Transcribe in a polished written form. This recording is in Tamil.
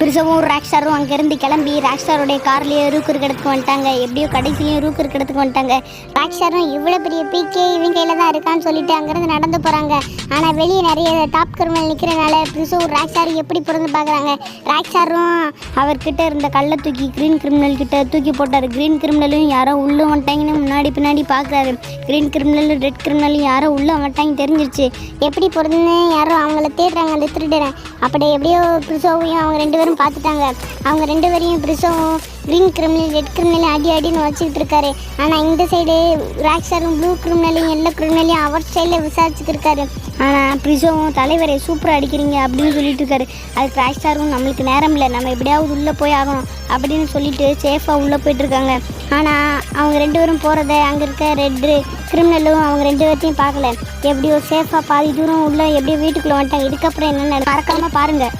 பிரிசவும் ராக் ஸ்டாரும் அங்கேருந்து கிளம்பி ராக் ஸ்டாரோடைய கார்லேயே ரூக் இருக்கிறதுக்கு வந்துட்டாங்க. எப்படியோ கடைசிலையும் ரூக் இருக்கிறதுக்கு வந்துட்டாங்க. ராக் ஸ்டாரும் இவ்வளோ பெரிய பீக்கே இவங்க கையில் தான் இருக்கான்னு சொல்லிட்டு அங்கேருந்து நடந்து போகிறாங்க. ஆனால் வெளியே நிறைய டாப் கிரிமினல் நிற்கிறனால பிரிசவும் ராக் ஸ்டாரும் எப்படி பிறந்து பார்க்குறாங்க. ராக் ஸ்டாரும் அவர்கிட்ட இருந்த கல்லை தூக்கி க்ரீன் கிரிமினல் கிட்ட தூக்கி போட்டார். க்ரீன் கிரிமினலும் யாரோ உள்ளே வந்துட்டாங்கன்னு முன்னாடி பின்னாடி பார்க்குறாரு. க்ரீன் கிரிமினலும் ரெட் கிரிமினலும் யாரோ உள்ளே வந்துட்டாங்க தெரிஞ்சிருச்சு. எப்படி பிறந்துன்னு யாரோ அவங்கள தேடுறாங்க அந்த திருடுறேன். அப்படி எப்படியோ பிரிசோவையும் அவங்க ரெண்டு பேரும் பார்த்துட்டாங்க. அவங்க ரெண்டு பேரையும் பிரிசோவும் க்ரீன் கிரிமினல் ரெட் கிரிமினலையும் அடின்னு வச்சுக்கிட்டு இருக்காரு. ஆனால் இந்த சைடு ராக் ஸ்டாரும் ப்ளூ கிரிமினலையும் எல்லோ கிரிமினலையும் அவர் ஸ்டைலில் விசாரிச்சுட்டு இருக்காரு. ஆனால் பிரிசோவும் தலைவரை சூப்பராக அடிக்கிறீங்க அப்படின்னு சொல்லிட்டு இருக்காரு. அதுக்கு ராக் ஸ்டாரும் நம்மளுக்கு நேரம் இல்லை, நம்ம எப்படியாவது உள்ளே போய் ஆகணும் அப்படின்னு சொல்லிட்டு சேஃபாக உள்ளே போயிட்டுருக்காங்க. ஆனால் அவங்க ரெண்டு பேரும் போகிறத அங்கே இருக்க ரெட்டு கிரிமினலும் அவங்க ரெண்டு பேர்த்தையும் பார்க்கல. எப்படியோ சேஃபாக பாதி தூரம் உள்ளே எப்படியோ வீட்டுக்குள்ளே வந்துட்டாங்க. இதுக்கப்புறம் என்னென்ன மறக்காமல் பாருங்கள்.